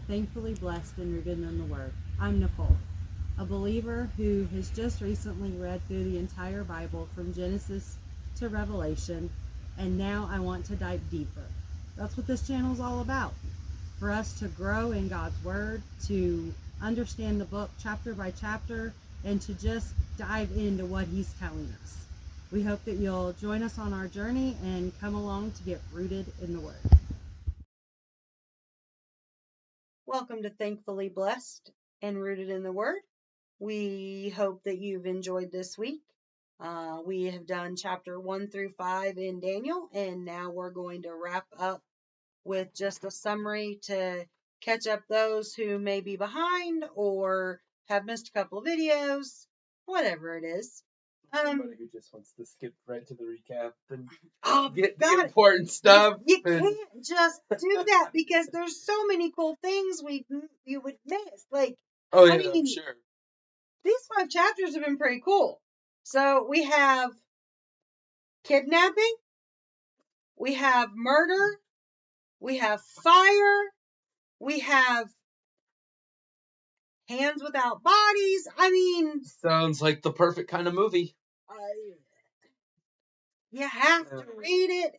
Thankfully Blessed and Rooted in the Word. I'm Nicole, a believer who has just recently read through the entire Bible from Genesis to Revelation, and now I want to dive deeper. That's what this channel is all about. For us to grow in God's Word, to understand the book chapter by chapter, and to just dive into what He's telling us. We hope that you'll join us on our journey and come along to get rooted in the Word. Welcome to Thankfully Blessed and Rooted in the Word. We hope that you've enjoyed this week. We have done chapter 1 through 5 in Daniel, and now we're going to wrap up with just a summary to catch up those who may be behind or have missed a couple of videos, whatever it is. Somebody who just wants to skip right to the recap and get the important stuff. You can't just do that because there's so many cool things you would miss. Like, oh yeah, I'm sure. These 5 chapters have been pretty cool. So we have kidnapping, we have murder, we have fire, we have hands without bodies. I mean, sounds like the perfect kind of movie. You have to read it.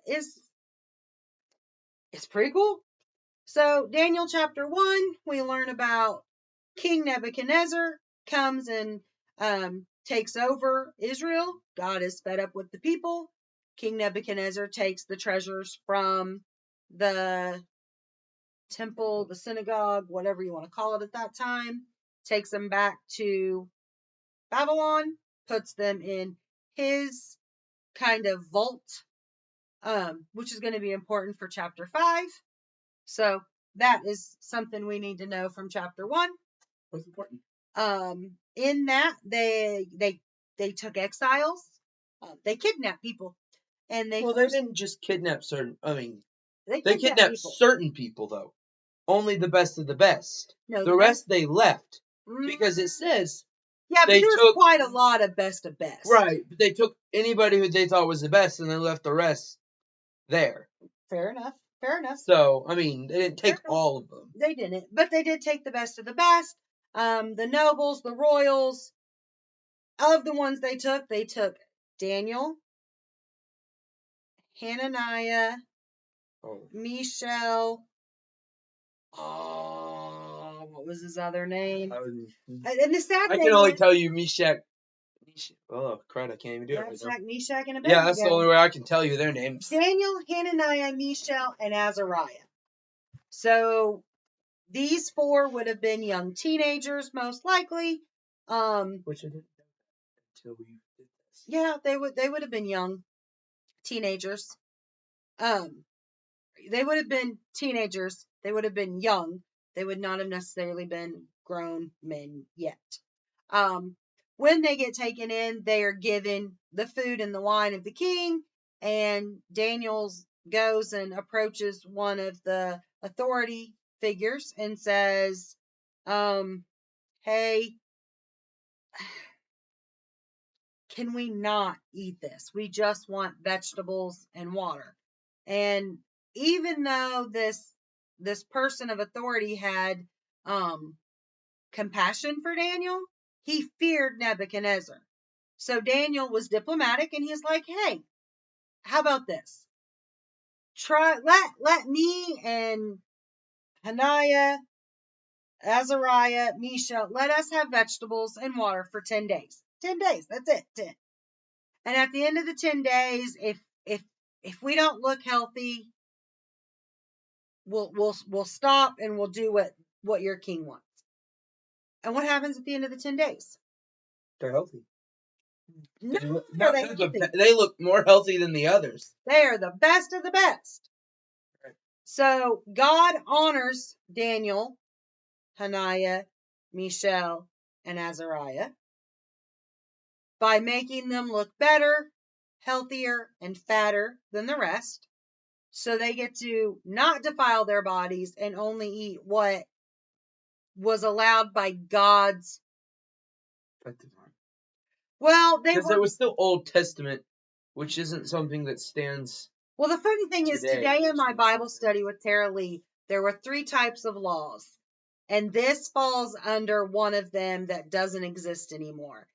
It's pretty cool. So Daniel chapter 1, we learn about King Nebuchadnezzar comes and takes over Israel. God is fed up with the people. King Nebuchadnezzar takes the treasures from the temple, the synagogue, whatever you want to call it at that time, takes them back to Babylon, puts them in his kind of vault, which is going to be important for chapter 5. So that is something we need to know from chapter 1. What's important? In that they took exiles, they kidnapped people, and they didn't just kidnap certain. I mean, they kidnapped certain people though. Only the best of the best. No, the rest they left because it says. Yeah, but there was quite a lot of best of best. Right, but they took anybody who they thought was the best, and they left the rest there. Fair enough. Fair enough. So, I mean, they didn't take all of them. They didn't, but they did take the best of the best. The nobles, the royals. Of the ones they took Daniel, Hananiah, Mishael. Oh, what was his other name? And the sad thing I can only tell you Meshach. Oh, crap, I can't even do it right now. Meshach, and Abednego. Yeah, that's the only way I can tell you their names. Daniel, Hananiah, Mishael, and Azariah. So these 4 would have been young teenagers, most likely. Which I didn't know until we did this. Yeah, they would have been young teenagers. They would have been teenagers. They would have been young. They would not have necessarily been grown men yet. When they get taken in, they are given the food and the wine of the king, and Daniel goes and approaches one of the authority figures and says, hey, can we not eat this? We just want vegetables and water. And even though this person of authority had compassion for Daniel, he feared Nebuchadnezzar. So Daniel was diplomatic, and he's like, hey, how about this? Let me and Hananiah, Azariah, Mishael, let us have vegetables and water for 10 days. 10 days, that's it, 10. And at the end of the 10 days, if we don't look healthy, we'll stop and we'll do what your king wants. And what happens at the end of the 10 days? They're healthy. No, they look more healthy than the others. They are the best of the best. Right. So God honors Daniel, Hananiah, Mishael, and Azariah by making them look better, healthier, and fatter than the rest. So they get to not defile their bodies and only eat what was allowed by God's. Well, because it was still Old Testament, which isn't something that stands. Well, the funny thing is, today in my Bible study with Tara Lee, there were 3 types of laws. And this falls under one of them that doesn't exist anymore.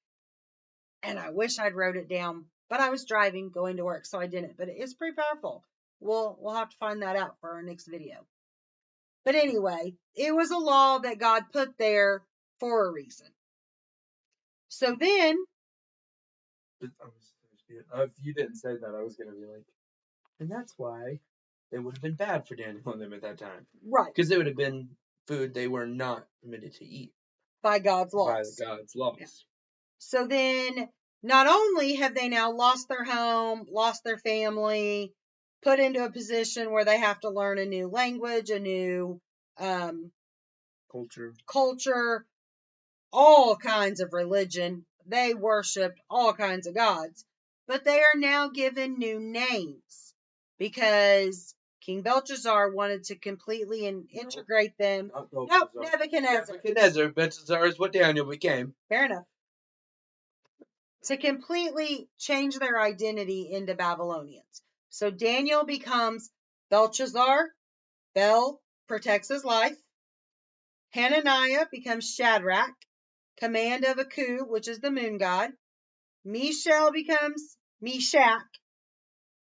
And I wish I'd wrote it down, but I was driving going to work, so I didn't. But it's pretty powerful. We'll have to find that out for our next video. But anyway, it was a law that God put there for a reason. So then, If you didn't say that, I was going to be like, and that's why it would have been bad for Daniel and them at that time. right, Because it would have been food they were not permitted to eat by God's by laws. God's laws. Yeah. So then, not only have they now lost their home, lost their family, put into a position where they have to learn a new language, a new culture, all kinds of religion. They worshiped all kinds of gods. But they are now given new names because King Belshazzar wanted to completely integrate them. Nope, Nebuchadnezzar. Nebuchadnezzar. Belshazzar is what Daniel became. Fair enough. To completely change their identity into Babylonians. So Daniel becomes Belshazzar. Bel protects his life. Hananiah becomes Shadrach, command of Aku, which is the moon god. Mishael becomes Meshach,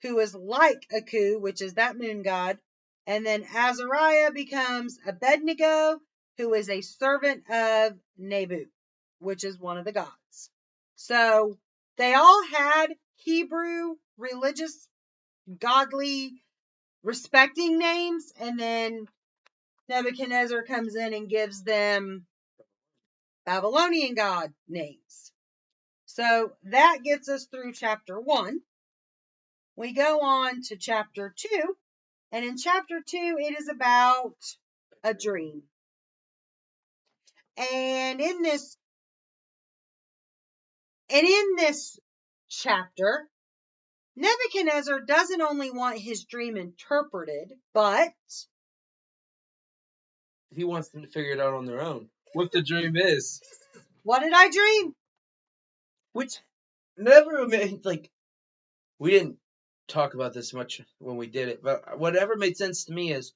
who is like Aku, which is that moon god. And then Azariah becomes Abednego, who is a servant of Nebu, which is one of the gods. So they all had Hebrew, religious, godly, respecting names, and then Nebuchadnezzar comes in and gives them Babylonian god names. So that gets us through chapter 1. We go on to chapter 2, and in chapter 2 it is about a dream. And in this chapter, Nebuchadnezzar doesn't only want his dream interpreted, but he wants them to figure it out on their own. What the dream is. What did I dream? Which never made, like, we didn't talk about this much when we did it, but whatever made sense to me is,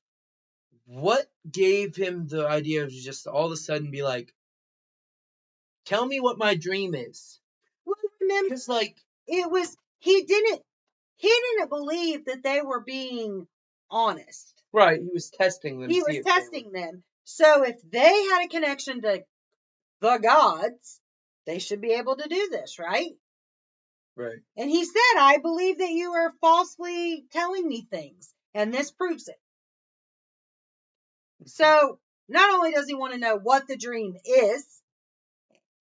what gave him the idea of just all of a sudden be like, tell me what my dream is? Well, remember, because like it was he didn't believe that they were being honest. Right, he was testing them. He was testing them. So if they had a connection to the gods, they should be able to do this, right? Right. And he said, I believe that you are falsely telling me things, and this proves it. So not only does he want to know what the dream is,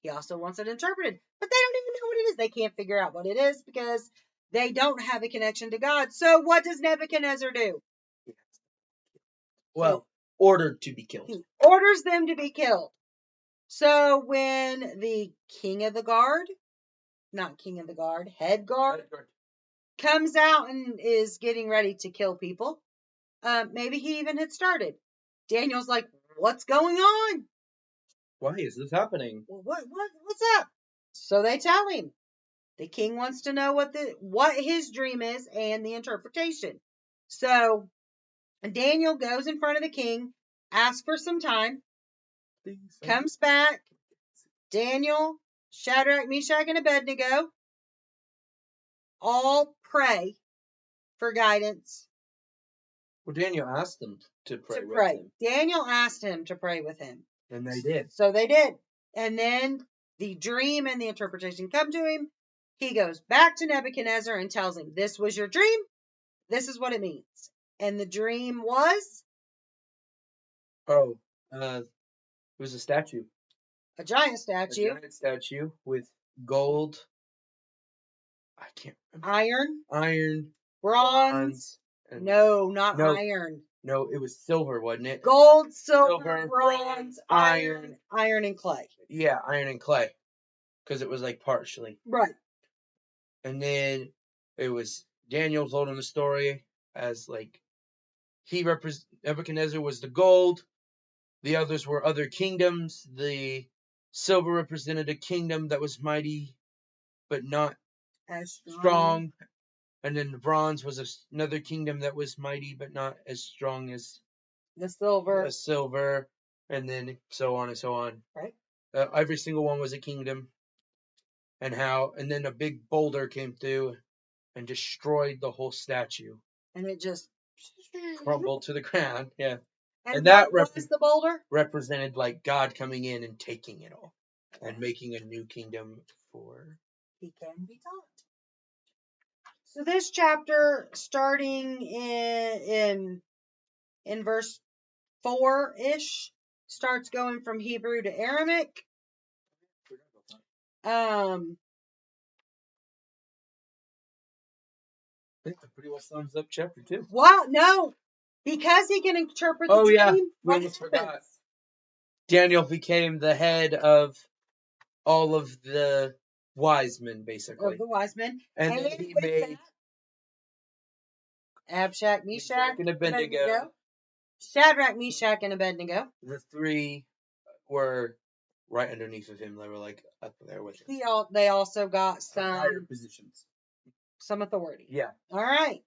he also wants it interpreted. But they don't even know what it is. They can't figure out what it is because they don't have a connection to God. So what does Nebuchadnezzar do? Well, ordered to be killed. He orders them to be killed. So when the king of the guard, not king of the guard, head guard, comes out and is getting ready to kill people, maybe he even had started. Daniel's like, what's going on? Why is this happening? What's up? So they tell him. The king wants to know what his dream is and the interpretation. So Daniel goes in front of the king, asks for some time, comes back. Daniel, Shadrach, Meshach, and Abednego all pray for guidance. Well, Daniel asked them to pray with him. Daniel asked him to pray with him. And they did. So they did. And then the dream and the interpretation come to him. He goes back to Nebuchadnezzar and tells him, this was your dream. This is what it means. And the dream was? It was a statue. A giant statue. A giant statue with gold. I can't remember. Iron. Bronze. No, not iron. No, it was silver, wasn't it? Gold, silver, bronze, iron, and clay. Yeah, iron and clay. Because it was like partially. Right. And then it was Daniel told him the story as like Nebuchadnezzar was the gold. The others were other kingdoms. The silver represented a kingdom that was mighty, but not as strong. And then the bronze was another kingdom that was mighty, but not as strong as the silver. and then so on and so on. Right. Every single one was a kingdom, and then a big boulder came through and destroyed the whole statue, And it just crumbled to the ground. Yeah, And that what was the boulder? represented like God coming in and taking it all and making a new kingdom for. He can be taught. So this chapter, starting in verse 4-ish, starts going from Hebrew to Aramaic. I think that pretty well sums up chapter 2. Well, no, because he can interpret the dream. We almost forgot. Daniel became the head of all of the wise men, basically. Of the wise men. And then he made Abshak, Meshach, and Abednego. Shadrach, Meshach, and Abednego. The 3 were right underneath of him. They were like up there with him. They also got higher positions. Some authority. Yeah. All right.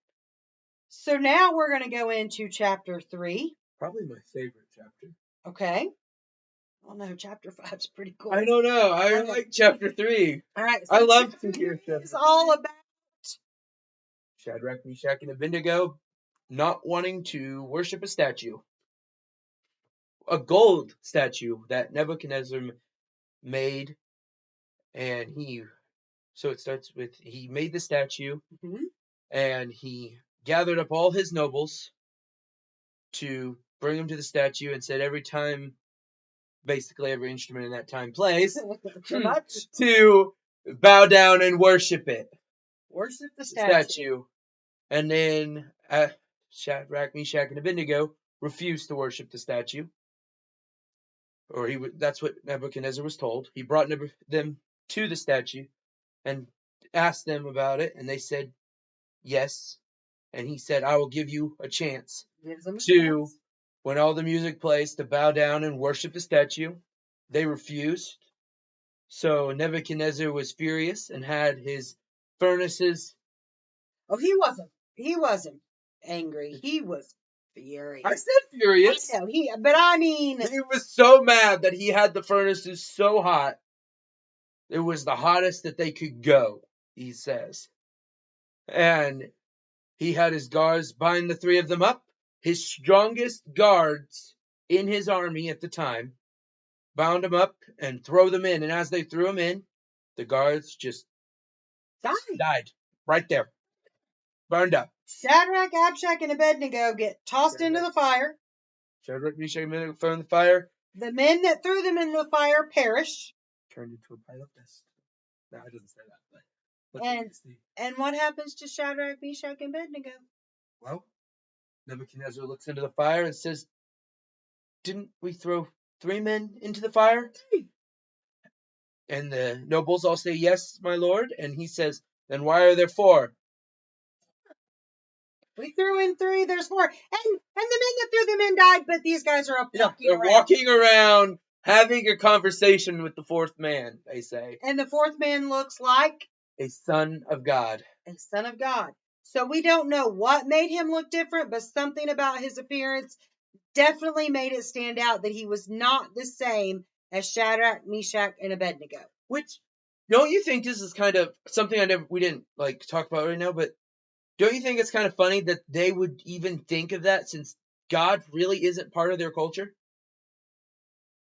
So now we're going to go into chapter 3. Probably my favorite chapter. Okay. Well, no, chapter 5 is pretty cool. I don't know. I like chapter 3. All right. So I love to hear chapter 3. It's all about Shadrach, Meshach, and Abednego not wanting to worship a statue. A gold statue that Nebuchadnezzar made, and so it starts with he made the statue, and he gathered up all his nobles to bring them to the statue and said every time, basically every instrument in that time plays, to bow down and worship it. Worship the statue. And then Shadrach, Meshach, and Abednego refused to worship the statue. Or that's what Nebuchadnezzar was told. He brought them to the statue and asked them about it, and they said yes. And he said, I will give you a chance when all the music plays, to bow down and worship the statue. They refused. So Nebuchadnezzar was furious and had his furnaces. Oh, he wasn't angry. He was furious. I said furious. I know, but I mean, he was so mad that he had the furnaces so hot. It was the hottest that they could go, he says. And he had his guards bind the 3 of them up. His strongest guards in his army at the time bound them up and throw them in. And as they threw them in, the guards just died right there. Burned up. Shadrach, Abshak, and Abednego get tossed into the fire. Shadrach, Meshach, and Abednego thrown in the fire. The men that threw them into the fire perish. Turned into a pile of dust. No, it doesn't say that. And what happens to Shadrach, Meshach, and Abednego? Well, Nebuchadnezzar looks into the fire and says, didn't we throw 3 men into the fire? And the nobles all say, yes, my lord. And he says, then why are there 4? We threw in 3, there's 4. And the men that threw them in died, but these guys are up walking around having a conversation with the 4th man, they say. And the 4th man looks like a son of God. A son of God. So we don't know what made him look different, but something about his appearance definitely made it stand out that he was not the same as Shadrach, Meshach, and Abednego. Which, don't you think this is kind of something we didn't talk about right now, but don't you think it's kind of funny that they would even think of that, since God really isn't part of their culture?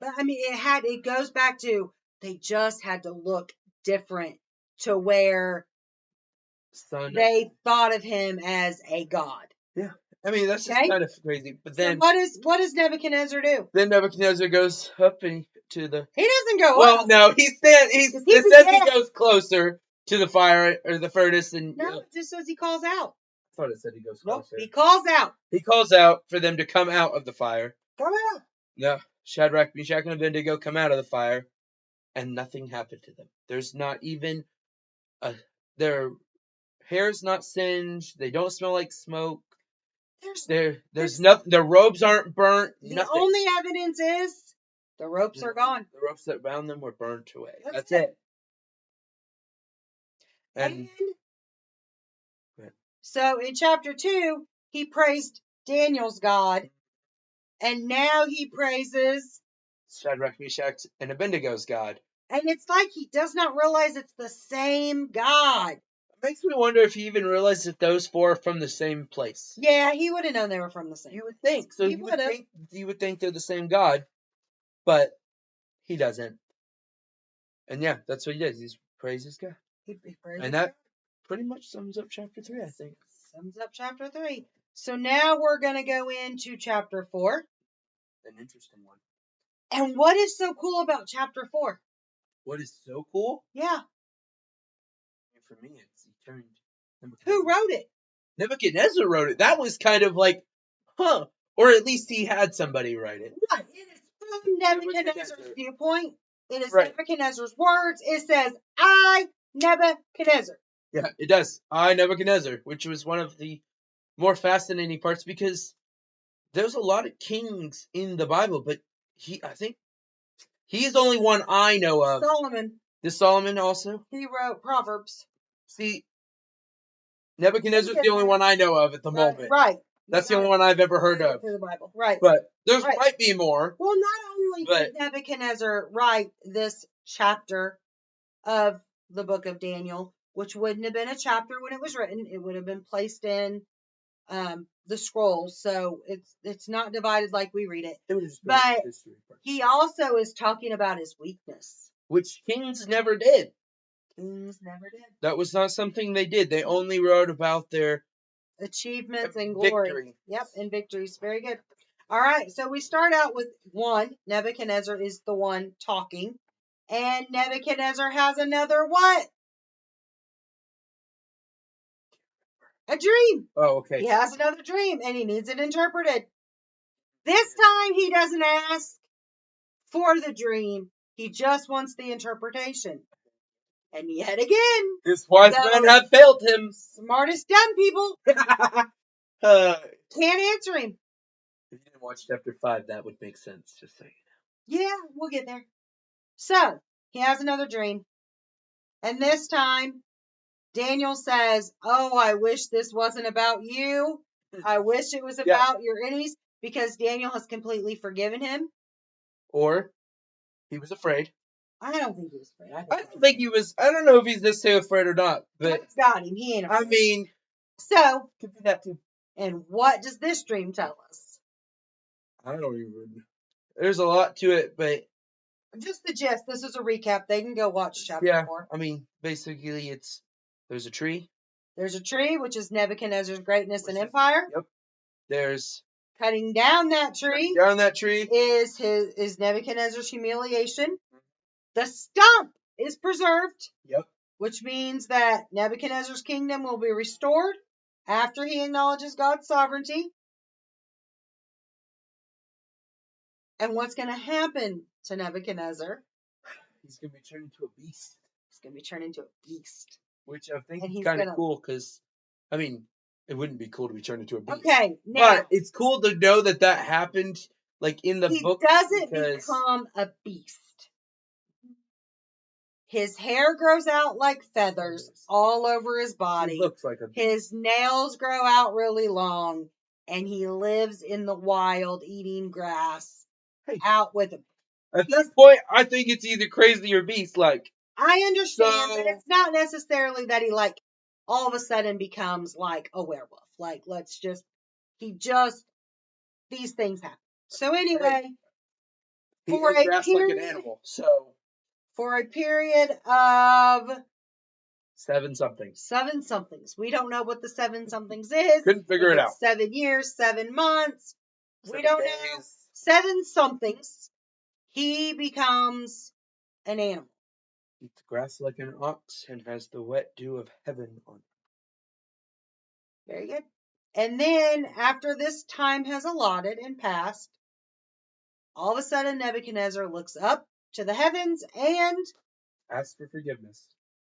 But I mean, it goes back to, they just had to look different to where they thought of him as a god. Yeah. I mean, that's just kind of crazy. But then, so what does Nebuchadnezzar do? Then Nebuchadnezzar goes up He doesn't go up. Well, no, it says he goes closer to the fire or the furnace, and no, it just says he calls out. I thought it said he goes closer. He calls out. He calls out for them to come out of the fire. Come out. No, Shadrach, Meshach, and Abednego come out of the fire, and nothing happened to them. There's not even their hair's not singed. They don't smell like smoke. There's nothing. Their robes aren't burnt. The only evidence is the ropes are gone. The ropes that bound them were burnt away. That's it. And so in chapter 2, he praised Daniel's God And now he praises. Shadrach, Meshach, and Abednego's God. And it's like he does not realize it's the same God. It makes me wonder if he even realized that those four are from the same place. Yeah, he would have known they were from the same. You would think. So He you would would've. think they're the same God, but he doesn't. And yeah, that's what he does. He praises God. He praises And that pretty much sums up chapter 3, I think. Sums up chapter 3. So now we're going to go into chapter 4. An interesting one. And what is so cool about chapter 4? What is so cool? Yeah. For me, it's he turned. Who wrote it? Nebuchadnezzar wrote it. That was kind of like, huh. Or at least he had somebody write it. Right. It is from Nebuchadnezzar's viewpoint. It is Right. Nebuchadnezzar's words. It says, I, Nebuchadnezzar. Yeah, it does. I, Nebuchadnezzar, which was one of the more fascinating parts because there's a lot of kings in the Bible, but I think he's the only one I know of. Solomon. This Solomon also? He wrote Proverbs. See, Nebuchadnezzar's the only one I know of at the moment. Right. That's the only one I've ever heard of. Through the Bible. Right. But there might be more. Well, not only did Nebuchadnezzar write this chapter of the book of Daniel, which wouldn't have been a chapter when it was written, it would have been placed in the scrolls, so it's not divided like we read it. But he also is talking about his weakness, which kings never did. Kings never did. That was not something they did. They only wrote about their achievements and glory. Victory. Yep, and victories. Very good. All right, so we start out with 1. Nebuchadnezzar is the one talking, and Nebuchadnezzar has another what? A dream. Oh, okay. He has another dream, and he needs it interpreted. This time, he doesn't ask for the dream. He just wants the interpretation. And yet again, his wise men have failed him. Smartest dumb people can't answer him. If you didn't watch chapter 5, that would make sense. Just so you know. Yeah, we'll get there. So, he has another dream. And this time, Daniel says, oh, I wish this wasn't about you. I wish it was about your enemies, because Daniel has completely forgiven him. Or he was afraid. I don't think he was afraid. I don't think he was. I don't know if he's necessarily afraid or not. But God's got him. He ain't afraid. I mean, so could be that too. And what does this dream tell us? I don't even. There's a lot to it, but just the gist. This is a recap. They can go watch chapter 4. I mean, basically, there's a tree. There's a tree, which is Nebuchadnezzar's greatness and empire. Yep. There's cutting down that tree. Down that tree is Nebuchadnezzar's humiliation. The stump is preserved. Yep. Which means that Nebuchadnezzar's kingdom will be restored after he acknowledges God's sovereignty. And what's going to happen to Nebuchadnezzar? He's going to be turned into a beast. He's going to be turned into a beast. Which I think is kind of cool because, I mean, it wouldn't be cool to be turned into a beast. Okay, now, but it's cool to know that happened, like in the book. He doesn't become a beast. His hair grows out like feathers all over his body. He looks like a beast. His nails grow out really long, and he lives in the wild eating grass out with him. At this point, I think it's either crazy or beast-like. I understand, but it's not necessarily that he all of a sudden becomes like a werewolf. These things happen. So anyway, he eats grass like an animal. So for a period of 7 somethings. 7 somethings. We don't know what the 7 somethings is. Couldn't figure it out. 7 years, 7 months. 7 we don't days. know. 7 somethings. He becomes an animal. Eats grass like an ox and has the wet dew of heaven on it. Very good. And then, after this time has allotted and passed, all of a sudden Nebuchadnezzar looks up to the heavens and asks for forgiveness.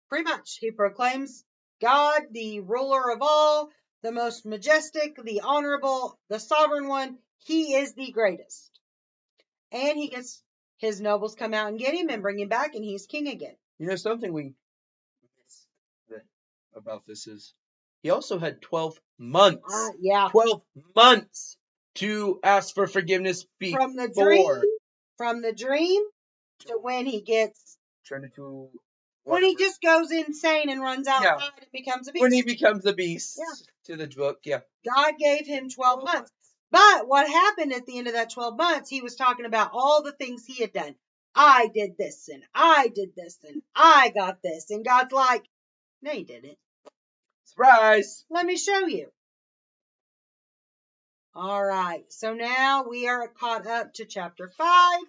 Pretty much. He proclaims God, the ruler of all, the most majestic, the honorable, the sovereign one. He is the greatest. And he gets his nobles come out and get him and bring him back, and he's king again. You know, something we missed about this is he also had 12 months. 12 months to ask for forgiveness before. From the dream to when he gets turned into when he just goes insane and runs outside and becomes a beast. When he becomes a beast. Yeah. To the book, yeah. God gave him 12 months. But what happened at the end of that 12 months, he was talking about all the things he had done. I did this and I did this and I got this. And God's like, no, you didn't. Surprise! Let me show you. All right. So now we are caught up to chapter 5,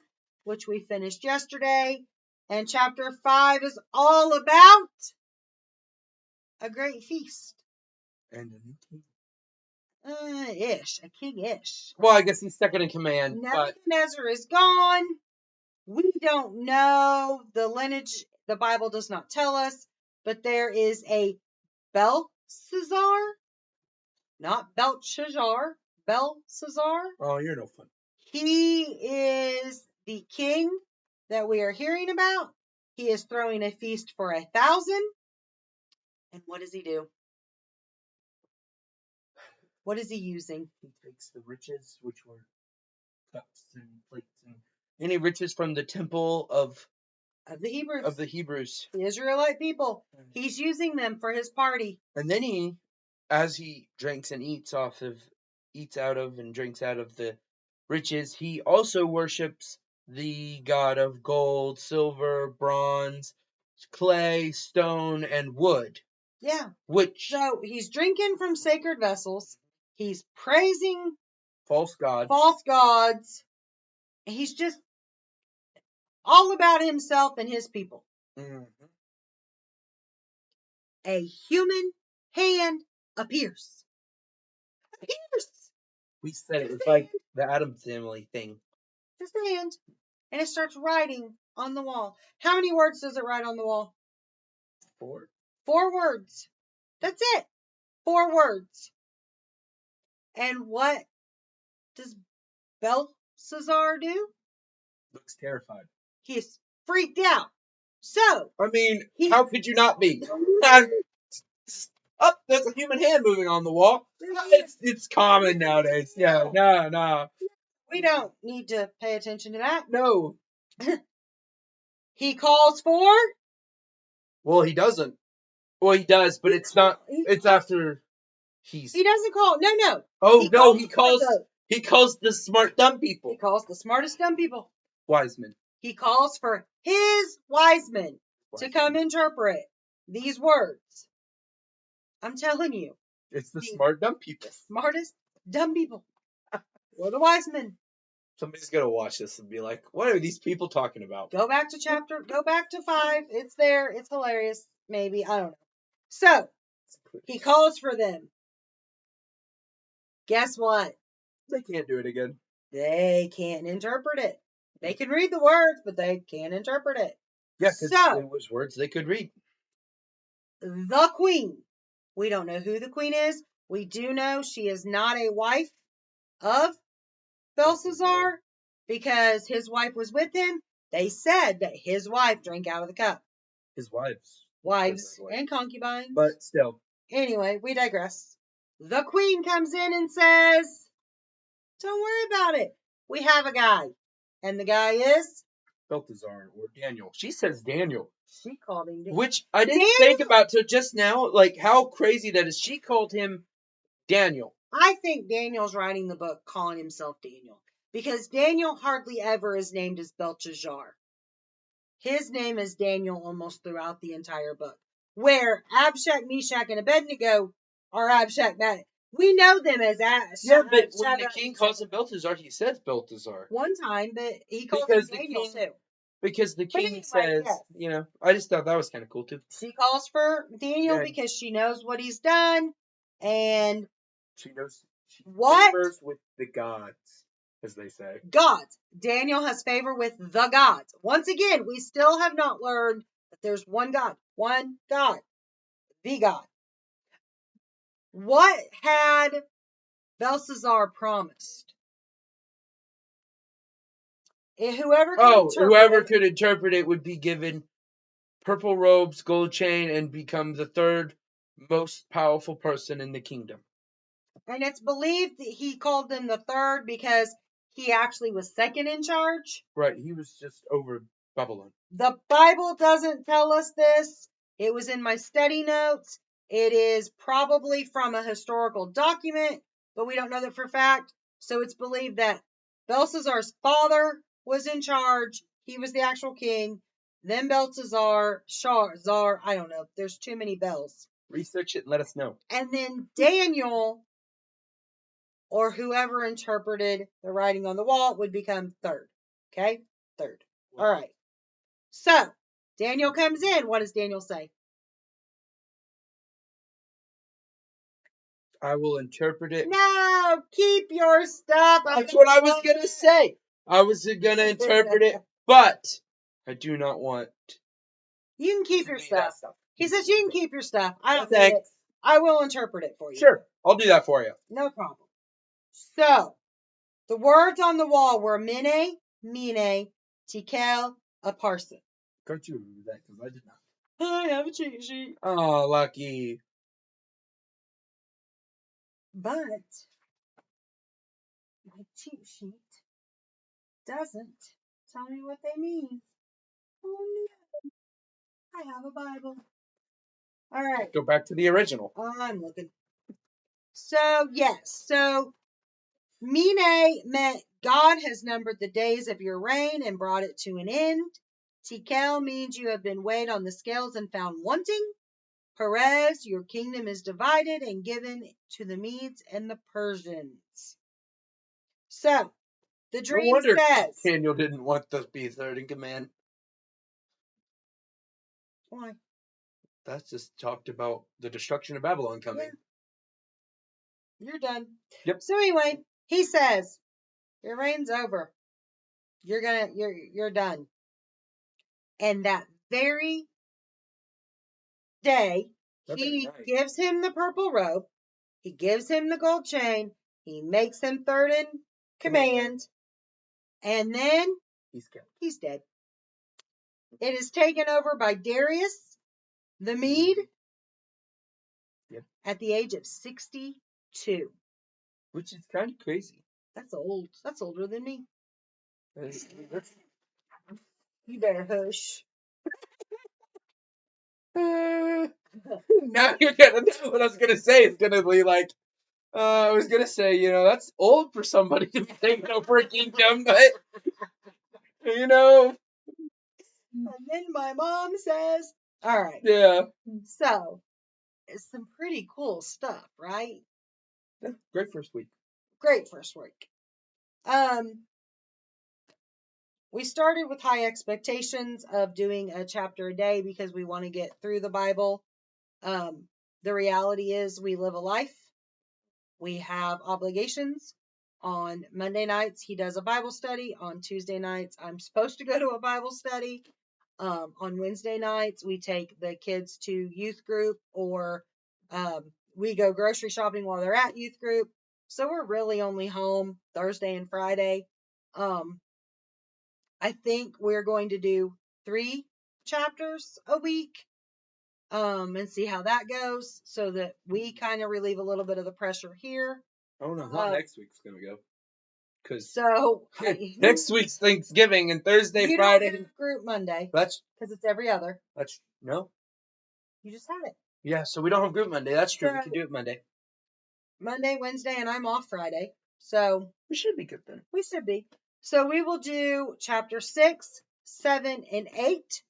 which we finished yesterday. And chapter 5 is all about a great feast. And a new king. A king-ish. Well, I guess he's second in command. Nebuchadnezzar is gone. We don't know the lineage. The Bible does not tell us, but there is a Belshazzar, not Belshazzar, Belshazzar. Oh, you're no fun. He is the king that we are hearing about. He is throwing a feast for 1,000. And what does he do? What is he using? He takes the riches, which were cups and plates and any riches from the temple of the Hebrews. The Israelite people. He's using them for his party. And then he, as he drinks and eats out of and drinks out of the riches, he also worships the god of gold, silver, bronze, clay, stone, and wood. Yeah. So he's drinking from sacred vessels. He's praising false gods. He's just all about himself and his people. Mm-hmm. A human hand appears. We said it was like the Addams Family thing. Just a hand. And it starts writing on the wall. How many words does it write on the wall? 4. 4 words. That's it. 4 words. And what does Belshazzar do? Looks terrified. He's freaked out. So, I mean, how could you not be? Oh, there's a human hand moving on the wall. It's common nowadays. Yeah, no. We don't need to pay attention to that. No. He calls for? Well, he doesn't. Well, he does, but it's not. It's after he's. He doesn't call. No. Oh no, he calls the smart dumb people. He calls the smartest dumb people. Wise men. He calls for his wise men to come interpret these words. I'm telling you. It's the smart dumb people. The smartest dumb people. Or the wise men. Somebody's gonna watch this and be like, what are these people talking about? Go back to 5. It's there. It's hilarious. Maybe. I don't know. So, he calls for them. Guess what? They can't do it again. They can't interpret it. They can read the words, but they can't interpret it. Yeah, because it was words they could read. The queen. We don't know who the queen is. We do know she is not a wife of Belshazzar because his wife was with him. They said that his wife drank out of the cup. His wives and concubines. But still. Anyway, we digress. The queen comes in and says, don't worry about it. We have a guy. And the guy is? Belteshazzar or Daniel. She says Daniel. She called him Daniel. Which I didn't think about till just now, like how crazy that is. She called him Daniel. I think Daniel's writing the book calling himself Daniel. Because Daniel hardly ever is named as Belteshazzar. His name is Daniel almost throughout the entire book. Where Abshak, Meshach, and Abednego are Abshak, we know them as Yeah, but when the king calls him Belteshazzar, he says Belteshazzar. One time, but he calls him Daniel too. Because the king says, I just thought that was kind of cool too. She calls for Daniel because she knows what he's done, and she knows she what favors with the gods, as they say. Gods. Daniel has favor with the gods. Once again, we still have not learned that there's one God, the God. What had Belshazzar promised? Whoever could interpret it would be given purple robes, gold chain, and become the 3rd most powerful person in the kingdom. And it's believed that he called them the third because he actually was second in charge. Right, he was just over Babylon. The Bible doesn't tell us this. It was in my study notes. It is probably from a historical document, but we don't know that for fact. So it's believed that Belshazzar's father was in charge. He was the actual king. Then Belshazzar, Czar, I don't know. There's too many bells. Research it and let us know. And then Daniel, or whoever interpreted the writing on the wall, would become third. Okay? Third. All right. So, Daniel comes in. What does Daniel say? I will interpret it. No, keep your stuff. That's what I was going to say. I was going to interpret it, but I do not want. You can keep your stuff. He says you can keep your stuff. I don't need Thanks. it. I will interpret it for you. Sure, I'll do that for you. No problem. So, the words on the wall were Mene, Mene, Tekel, Upharsin. Can't you remember that? Because I did not. I have a cheat sheet. Oh, lucky. But my cheat sheet doesn't tell me what they mean. Oh no. I have a Bible. All right. Go back to the original. I'm looking. So, yes. So, Mene meant God has numbered the days of your reign and brought it to an end. Tekel means you have been weighed on the scales and found wanting. Perez, your kingdom is divided and given to the Medes and the Persians. So, the No dream wonder says. Daniel didn't want to be third in command. Why? That's just talked about the destruction of Babylon coming. Yeah. You're done. Yep. So anyway, he says, your reign's over. You're done. And that very day, he gives him the purple robe. He gives him the gold chain. He makes him third in command. And then he's dead. It is taken over by Darius the Mede at the age of 62. Which is kind of crazy. That's old. That's older than me. That's- You better hush. Now you're gonna know what I was gonna say. It's gonna be like, I was gonna say, that's old for somebody to be taking over a kingdom, but And then my mom says, all right. Yeah. So, it's some pretty cool stuff, right? Yeah, great first week. Great first week. We started with high expectations of doing a chapter a day because we want to get through the Bible. The reality is we live a life. We have obligations. On Monday nights, he does a Bible study. On Tuesday nights, I'm supposed to go to a Bible study. On Wednesday nights, we take the kids to youth group, or we go grocery shopping while they're at youth group. So we're really only home Thursday and Friday. I think we're going to do 3 chapters a week, and see how that goes, so that we kind of relieve a little bit of the pressure here. I don't know how next week's gonna go. Because next week's Thanksgiving and Thursday, you Friday. don't get group Monday. That's because it's every other. That's no. You just had it. Yeah, so we don't have group Monday. That's true. So, we can do it Monday. Monday, Wednesday, and I'm off Friday. So we should be good then. We should be. So we will do chapter 6, 7, and 8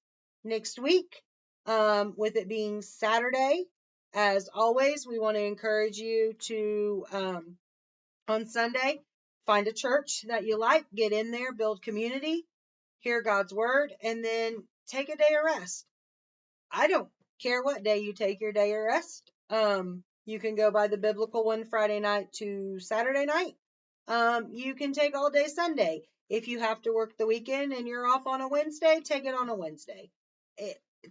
next week. With it being Saturday. As always, we want to encourage you to on Sunday, find a church that you like, get in there, build community, hear God's word, and then take a day of rest. I don't care what day you take your day of rest. You can go by the biblical one Friday night to Saturday night. You can take all day Sunday. If you have to work the weekend and you're off on a Wednesday, take it on a Wednesday.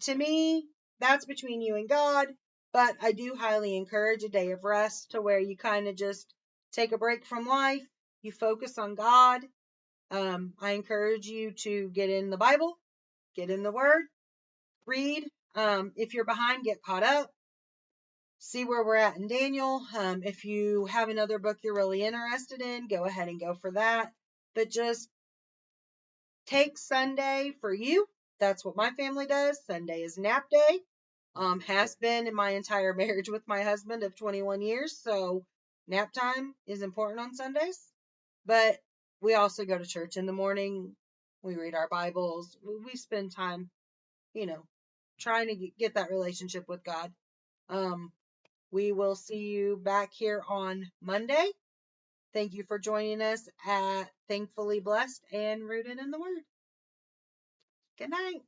To me, that's between you and God, but I do highly encourage a day of rest to where you kind of just take a break from life. You focus on God. I encourage you to get in the Bible, get in the Word, read. If you're behind, get caught up. see where we're at in Daniel. If you have another book you're really interested in, go ahead and go for that. But just take Sunday for you. That's what my family does. Sunday is nap day. Has been in my entire marriage with my husband of 21 years. So nap time is important on Sundays. But we also go to church in the morning. We read our Bibles. We spend time, trying to get that relationship with God. We will see you back here on Monday. Thank you for joining us at Thankfully Blessed and Rooted in the Word. Good night.